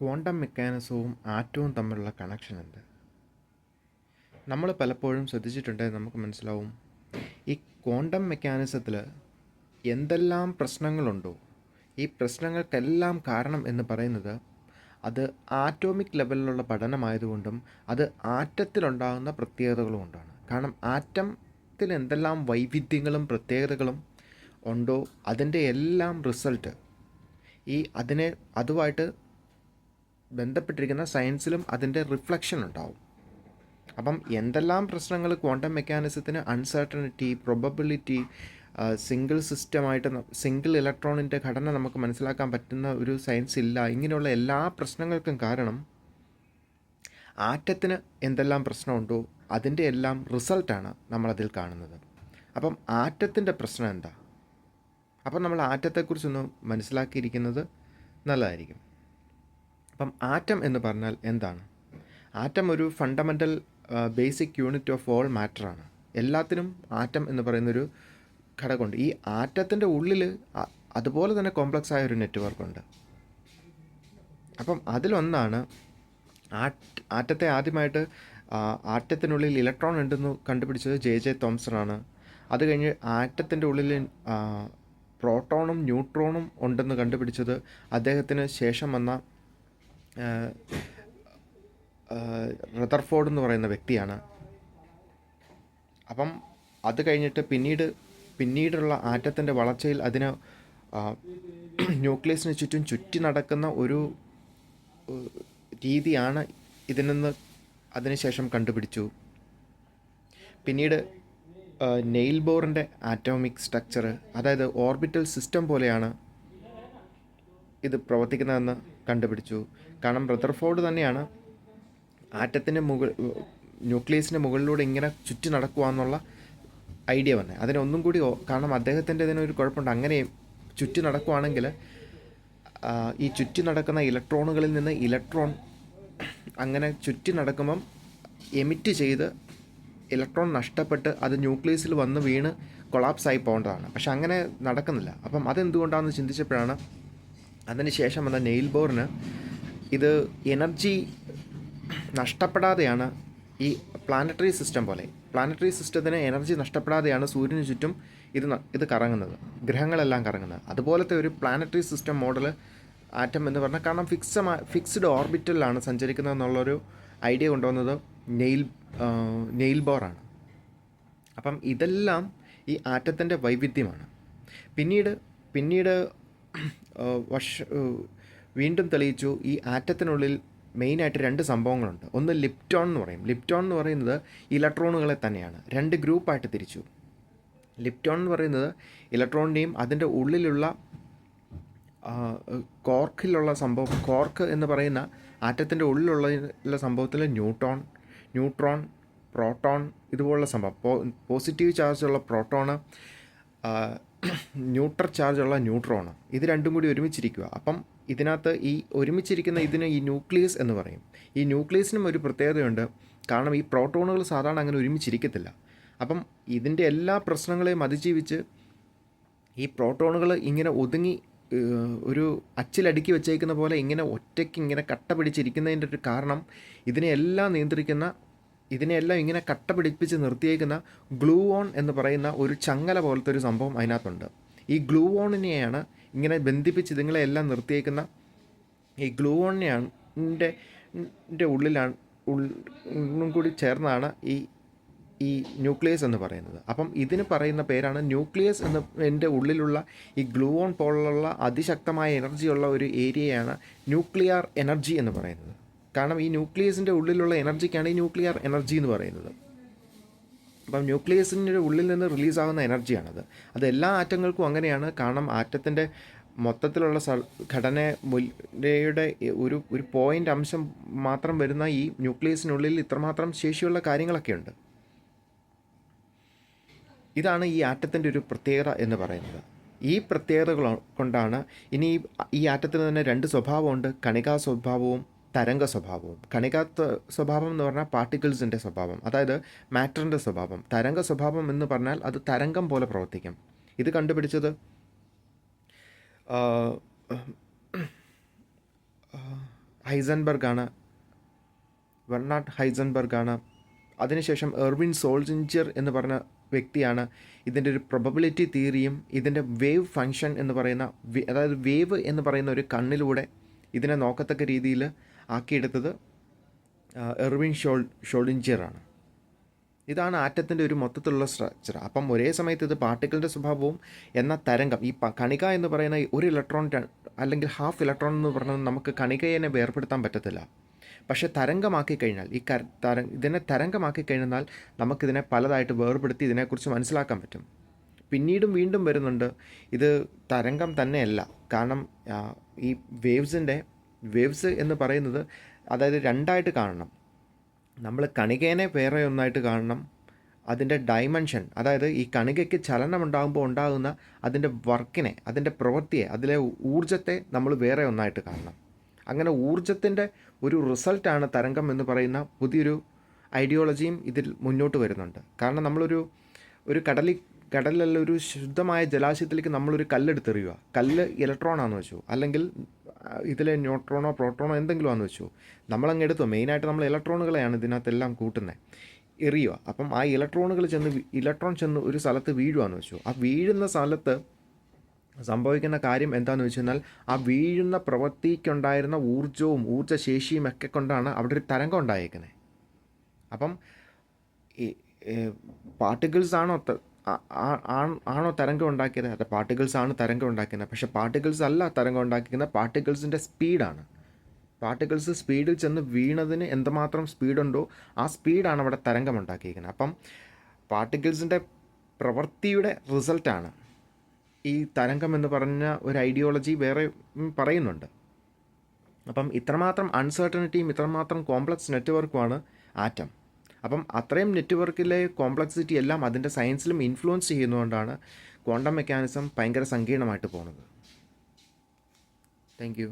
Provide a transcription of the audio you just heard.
Quantum മെക്കാനിസവും ആറ്റവും തമ്മിലുള്ള connection എന്ത്? നമ്മൾ പലപ്പോഴും ശ്രദ്ധിച്ചിട്ടുണ്ടെങ്കിൽ നമുക്ക് മനസ്സിലാവും, ഈ ക്വാണ്ടം മെക്കാനിസത്തിൽ എന്തെല്ലാം പ്രശ്നങ്ങളുണ്ടോ, ഈ പ്രശ്നങ്ങൾക്കെല്ലാം കാരണം എന്ന് പറയുന്നത് അത് ആറ്റോമിക് ലെവലിലുള്ള പഠനമായതുകൊണ്ടും അത് ആറ്റത്തിലുണ്ടാകുന്ന പ്രത്യേകതകളും കൊണ്ടാണ്. കാരണം ആറ്റത്തിൽ എന്തെല്ലാം വൈവിധ്യങ്ങളും പ്രത്യേകതകളും ഉണ്ടോ അതിൻ്റെ എല്ലാം റിസൾട്ട് അതുമായിട്ട് ബന്ധപ്പെട്ടിരിക്കുന്ന സയൻസിലും അതിൻ്റെ റിഫ്ലക്ഷൻ ഉണ്ടാവും. അപ്പം എന്തെല്ലാം പ്രശ്നങ്ങൾ ക്വാണ്ടം മെക്കാനിസത്തിന് അൺസർട്ടനിറ്റി, പ്രൊബബിലിറ്റി, സിംഗിൾ ഇലക്ട്രോണിൻ്റെ ഘടന നമുക്ക് മനസ്സിലാക്കാൻ പറ്റുന്ന ഒരു സയൻസ് ഇല്ല, ഇങ്ങനെയുള്ള എല്ലാ പ്രശ്നങ്ങൾക്കും കാരണം ആറ്റത്തിന് എന്തെല്ലാം പ്രശ്നമുണ്ടോ അതിൻ്റെ എല്ലാം റിസൾട്ടാണ് നമ്മളതിൽ കാണുന്നത്. അപ്പം ആറ്റത്തിൻ്റെ പ്രശ്നം എന്താ? അപ്പം നമ്മൾ ആറ്റത്തെക്കുറിച്ചൊന്ന് മനസ്സിലാക്കിയിരിക്കുന്നത് നല്ലതായിരിക്കും. അപ്പം ആറ്റം എന്ന് പറഞ്ഞാൽ എന്താണ്? ആറ്റം ഒരു fundamental basic unit of all മാറ്ററാണ്. എല്ലാത്തിനും ആറ്റം എന്ന് പറയുന്നൊരു ഘടകമുണ്ട്. ഈ ആറ്റത്തിൻ്റെ ഉള്ളിൽ അതുപോലെ തന്നെ കോംപ്ലക്സ് ആയ ഒരു നെറ്റ്വർക്കുണ്ട്. അപ്പം അതിലൊന്നാണ് ആറ്റത്തെ ആദ്യമായിട്ട് ആറ്റത്തിനുള്ളിൽ ഇലക്ട്രോൺ ഉണ്ടെന്ന് കണ്ടുപിടിച്ചത് ജെ തോംസണാണ്. അത് കഴിഞ്ഞ് ആറ്റത്തിൻ്റെ ഉള്ളിൽ പ്രോട്ടോണും ന്യൂട്രോണും ഉണ്ടെന്ന് കണ്ടുപിടിച്ചത് അദ്ദേഹത്തിന് ശേഷം വന്ന റദർഫോർഡ് എന്ന് പറയുന്ന വ്യക്തിയാണ്. അപ്പം അത് കഴിഞ്ഞിട്ട് പിന്നീടുള്ള ആറ്റത്തിൻ്റെ വളർച്ചയിൽ അതിന് ന്യൂക്ലിയസിന് ചുറ്റും ചുറ്റി നടക്കുന്ന ഒരു രീതിയാണ് അതിനുശേഷം കണ്ടുപിടിച്ചു. പിന്നീട് നെയിൽ ബോറിൻ്റെ ആറ്റോമിക് സ്ട്രക്ചർ, അതായത് ഓർബിറ്റൽ സിസ്റ്റം പോലെയാണ് ഇത് പ്രവർത്തിക്കുന്നതെന്ന് കണ്ടുപിടിച്ചു. കാരണം റദർഫോർഡ് തന്നെയാണ് ആറ്റത്തിൻ്റെ ന്യൂക്ലിയസിൻ്റെ മുകളിലൂടെ ഇങ്ങനെ ചുറ്റി നടക്കുക എന്നുള്ള ഐഡിയ വന്നത്. അതിനൊന്നും കൂടി കാരണം അദ്ദേഹത്തിൻ്റെ ഇതിനൊരു കുഴപ്പമുണ്ട്. അങ്ങനെ ചുറ്റി നടക്കുകയാണെങ്കിൽ ഈ ചുറ്റി നടക്കുന്ന ഇലക്ട്രോണുകളിൽ നിന്ന് ഇലക്ട്രോൺ അങ്ങനെ ചുറ്റി നടക്കുമ്പം എമിറ്റ് ചെയ്ത് ഇലക്ട്രോൺ നഷ്ടപ്പെട്ട് അത് ന്യൂക്ലിയസിൽ വന്ന് വീണ് കൊളാപ്സായി പോകേണ്ടതാണ്. പക്ഷെ അങ്ങനെ നടക്കുന്നില്ല. അപ്പം അതെന്തുകൊണ്ടാണെന്ന് ചിന്തിച്ചപ്പോഴാണ് അതിന് ശേഷം വന്ന നെയിൽ ബോറിന് ഇത് എനർജി നഷ്ടപ്പെടാതെയാണ് ഈ പ്ലാനറ്ററി സിസ്റ്റം പോലെ, പ്ലാനറ്ററി സിസ്റ്റത്തിന് എനർജി നഷ്ടപ്പെടാതെയാണ് സൂര്യന് ചുറ്റും ഇത് കറങ്ങുന്നത്, ഗ്രഹങ്ങളെല്ലാം കറങ്ങുന്നത്. അതുപോലത്തെ ഒരു പ്ലാനറ്ററി സിസ്റ്റം മോഡൽ ആറ്റം എന്ന് പറഞ്ഞാൽ, കാരണം ഫിക്സ്ഡ് ഓർബിറ്റലിലാണ് സഞ്ചരിക്കുന്നത് എന്നുള്ളൊരു ഐഡിയ കൊണ്ടുവന്നത് നെയിൽ ബോറാണ്. അപ്പം ഇതെല്ലാം ഈ ആറ്റത്തിൻ്റെ വൈവിധ്യമാണ്. പിന്നീട് വീണ്ടും തെളിയിച്ചു ഈ ആറ്റത്തിനുള്ളിൽ മെയിനായിട്ട് രണ്ട് സംഭവങ്ങളുണ്ട്. ഒന്ന് ലിപ്റ്റോൺ എന്ന് പറയും. ലിപ്റ്റോൺ എന്ന് പറയുന്നത് ഇലക്ട്രോണുകളെ തന്നെയാണ് രണ്ട് ഗ്രൂപ്പായിട്ട് തിരിച്ചു. ലിപ്റ്റോൺ എന്ന് പറയുന്നത് ഇലക്ട്രോണിൻ്റെയും അതിൻ്റെ ഉള്ളിലുള്ള കോർക്കിലുള്ള സംഭവം, കോർക്ക് എന്ന് പറയുന്ന ആറ്റത്തിൻ്റെ ഉള്ളിലുള്ള സംഭവത്തിൽ ന്യൂട്രോൺ, പ്രോട്ടോൺ ഇതുപോലുള്ള സംഭവം, പോസിറ്റീവ് ചാർജുള്ള പ്രോട്ടോണ്, ന്യൂട്രൽ ചാർജുള്ള ന്യൂട്രോണ്, ഇത് രണ്ടും കൂടി ഒരുമിച്ചിരിക്കുക. അപ്പം ഇതിനകത്ത് ഈ ഒരുമിച്ചിരിക്കുന്ന ഇതിന് ഈ ന്യൂക്ലിയസ് എന്ന് പറയും. ഈ ന്യൂക്ലിയസിനും ഒരു പ്രത്യേകതയുണ്ട്. കാരണം ഈ പ്രോട്ടോണുകൾ സാധാരണ അങ്ങനെ ഒരുമിച്ചിരിക്കത്തില്ല. അപ്പം ഇതിൻ്റെ എല്ലാ പ്രശ്നങ്ങളെയും അതിജീവിച്ച് ഈ പ്രോട്ടോണുകൾ ഇങ്ങനെ ഒതുങ്ങി ഒരു അച്ചിലടുക്കി വെച്ചേക്കുന്ന പോലെ ഇങ്ങനെ ഒറ്റയ്ക്ക് ഇങ്ങനെ കട്ട പിടിച്ചിരിക്കുന്നതിൻ്റെ ഒരു കാരണം ഇതിനെയെല്ലാം ഇങ്ങനെ കട്ട പിടിപ്പിച്ച് നിർത്തിയേക്കുന്ന ഗ്ലൂവോൺ എന്ന് പറയുന്ന ഒരു ചങ്ങല പോലത്തെ ഒരു സംഭവം അതിനകത്തുണ്ട്. ഈ ഗ്ലൂവോണിനെയാണ് ഇങ്ങനെ ബന്ധിപ്പിച്ച് ഇതുങ്ങളെല്ലാം നിർത്തിയേക്കുന്ന ഈ ഗ്ലൂവോണിൻ്റെ ഉള്ളിലും കൂടി ചേർന്നാണ് ഈ ന്യൂക്ലിയസ് എന്ന് പറയുന്നത്. അപ്പം ഇതിന് പറയുന്ന പേരാണ് ന്യൂക്ലിയസ് എൻ്റെ ഉള്ളിലുള്ള ഈ ഗ്ലൂവോൺ പോലുള്ള അതിശക്തമായ എനർജിയുള്ള ഒരു ഏരിയയാണ് ന്യൂക്ലിയർ എനർജി എന്ന് പറയുന്നത്. കാരണം ഈ ന്യൂക്ലിയസിൻ്റെ ഉള്ളിലുള്ള എനർജിക്കാണ് ഈ ന്യൂക്ലിയർ എനർജി എന്ന് പറയുന്നത്. അപ്പം ന്യൂക്ലിയസിൻ്റെ ഉള്ളിൽ നിന്ന് റിലീസാകുന്ന എനർജിയാണത്. അത് എല്ലാ ആറ്റങ്ങൾക്കും അങ്ങനെയാണ്. കാരണം ആറ്റത്തിൻ്റെ മൊത്തത്തിലുള്ള ഘടനയുടെ ഒരു പോയിൻ്റ് അംശം മാത്രം വരുന്ന ഈ ന്യൂക്ലിയസിനുള്ളിൽ ഇത്രമാത്രം ശേഷിയുള്ള കാര്യങ്ങളൊക്കെ ഉണ്ട്. ഇതാണ് ഈ ആറ്റത്തിൻ്റെ ഒരു പ്രത്യേകത എന്ന് പറയുന്നത്. ഈ പ്രത്യേകതകൾ കൊണ്ടാണ് ഇനി ഈ ആറ്റത്തിന് തന്നെ രണ്ട് സ്വഭാവമുണ്ട്, കണികാ സ്വഭാവവും തരംഗ സ്വഭാവവും. കണികാ സ്വഭാവം എന്ന് പറഞ്ഞാൽ പാർട്ടിക്കിൾസിൻ്റെ സ്വഭാവം, അതായത് മാറ്ററിൻ്റെ സ്വഭാവം. തരംഗ സ്വഭാവം എന്ന് പറഞ്ഞാൽ അത് തരംഗം പോലെ പ്രവർത്തിക്കും. ഇത് കണ്ടുപിടിച്ചത് ഹൈസൻബർഗാണ്, വെർണാഡ് ഹൈസൻബർഗാണ്. അതിനുശേഷം എർവിൻ സോൾജിഞ്ചർ എന്ന് പറഞ്ഞ വ്യക്തിയാണ് ഇതിൻ്റെ ഒരു പ്രൊബബിലിറ്റി തിയറിയും ഇതിൻ്റെ വേവ് ഫങ്ഷൻ എന്ന് പറയുന്ന അതായത് വേവ് എന്ന് പറയുന്ന ഒരു കണ്ണിലൂടെ ഇതിനെ നോക്കത്തക്ക രീതിയിൽ ആക്കിയെടുത്തത് എർവിൻ ഷോൾഡിഞ്ചറാണ്. ഇതാണ് ആറ്റത്തിൻ്റെ ഒരു മൊത്തത്തിലുള്ള സ്ട്രക്ചർ. അപ്പം ഒരേ സമയത്ത് ഇത് പാർട്ടിക്കിളിൻ്റെ സ്വഭാവവും എന്നാൽ തരംഗം, ഈ കണിക എന്ന് പറയുന്ന ഒരു ഇലക്ട്രോൺ അല്ലെങ്കിൽ ഹാഫ് ഇലക്ട്രോൺ എന്ന് പറഞ്ഞാൽ നമുക്ക് കണികയെ വേർപെടുത്താൻ പറ്റത്തില്ല. പക്ഷേ തരംഗമാക്കി കഴിഞ്ഞാൽ ഇതിനെ തരംഗമാക്കി കഴിഞ്ഞാൽ നമുക്കിതിനെ പലതായിട്ട് വേർപെടുത്തി ഇതിനെക്കുറിച്ച് മനസ്സിലാക്കാൻ പറ്റും. പിന്നീടും വീണ്ടും വരുന്നുണ്ട് ഇത് തരംഗം തന്നെയല്ല. കാരണം ഈ വേവ്സ് എന്ന് പറയുന്നത് അതായത് രണ്ടായിട്ട് കാണണം. നമ്മൾ കണികേനെ വേറെ ഒന്നായിട്ട് കാണണം. അതിൻ്റെ ഡൈമെൻഷൻ, അതായത് ഈ കണികയ്ക്ക് ചലനം ഉണ്ടാകുമ്പോൾ ഉണ്ടാകുന്ന അതിൻ്റെ വർക്കിനെ, അതിൻ്റെ പ്രവൃത്തിയെ, അതിലെ ഊർജ്ജത്തെ നമ്മൾ വേറെ ഒന്നായിട്ട് കാണണം. അങ്ങനെ ഊർജ്ജത്തിൻ്റെ ഒരു റിസൾട്ടാണ് തരംഗം എന്ന് പറയുന്ന പുതിയൊരു ഐഡിയോളജിയും ഇതിൽ മുന്നോട്ട് വരുന്നുണ്ട്. കാരണം ഒരു കടലിലുള്ള ഒരു ശുദ്ധമായ ജലാശയത്തിലേക്ക് നമ്മളൊരു കല്ലെടുത്തെറിയുക. കല്ല് ഇലക്ട്രോണാണെന്ന് വെച്ചു, അല്ലെങ്കിൽ ഇതിലെ ന്യൂട്രോണോ പ്രോട്ടോണോ എന്തെങ്കിലും ആണെന്ന് വെച്ചു, നമ്മളങ്ങ് എടുത്തു. മെയിനായിട്ട് നമ്മൾ ഇലക്ട്രോണുകളെയാണ് ഇതിനകത്തെല്ലാം കൂട്ടുന്നത്, എറിയുക. അപ്പം ആ ഇലക്ട്രോൺ ചെന്ന് ഒരു സ്ഥലത്ത് വീഴുകയെന്ന് വെച്ചു. ആ വീഴുന്ന സ്ഥലത്ത് സംഭവിക്കുന്ന കാര്യം എന്താണെന്ന് വെച്ച് കഴിഞ്ഞാൽ ആ വീഴുന്ന പ്രവൃത്തിക്കുണ്ടായിരുന്ന ഊർജ്ജവും ഊർജ്ജശേഷിയും ഒക്കെ കൊണ്ടാണ് അവിടെ ഒരു തരംഗം ഉണ്ടായേക്കുന്നത്. അപ്പം ഈ പാർട്ടിക്കിൾസ് ആണോ തരംഗം ഉണ്ടാക്കിയത്? അത് പാർട്ടിക്കിൾസ് ആണ് തരംഗം ഉണ്ടാക്കിയത്. പക്ഷേ പാർട്ടിക്കിൾസ് അല്ല തരംഗം ഉണ്ടാക്കിക്കുന്നത്, പാർട്ടിക്കിൾസിൻ്റെ സ്പീഡാണ്. പാർട്ടിക്കിൾസ് സ്പീഡിൽ ചെന്ന് വീണതിന് എന്തുമാത്രം സ്പീഡുണ്ടോ ആ സ്പീഡാണ് അവിടെ തരംഗം ഉണ്ടാക്കിയിരിക്കുന്നത്. അപ്പം പാർട്ടിക്കിൾസിൻ്റെ പ്രവൃത്തിയുടെ റിസൾട്ടാണ് ഈ തരംഗം എന്ന് പറഞ്ഞ ഒരു ഐഡിയോളജി വേറെ പറയുന്നുണ്ട്. അപ്പം ഇത്രമാത്രം അൺസർട്ടനിറ്റിയും ഇത്രമാത്രം കോംപ്ലക്സ് നെറ്റ്വർക്കുമാണ് ആറ്റം. അപ്പം അത്രയും നെറ്റ്വർക്കിലെ കോംപ്ലക്സിറ്റി എല്ലാം അതിൻ്റെ സയൻസിലും ഇൻഫ്ലുവൻസ് ചെയ്യുന്നതുകൊണ്ടാണ് ക്വാണ്ടം മെക്കാനിസം ഭയങ്കര സങ്കീർണമായിട്ട് പോകുന്നത്. Thank you.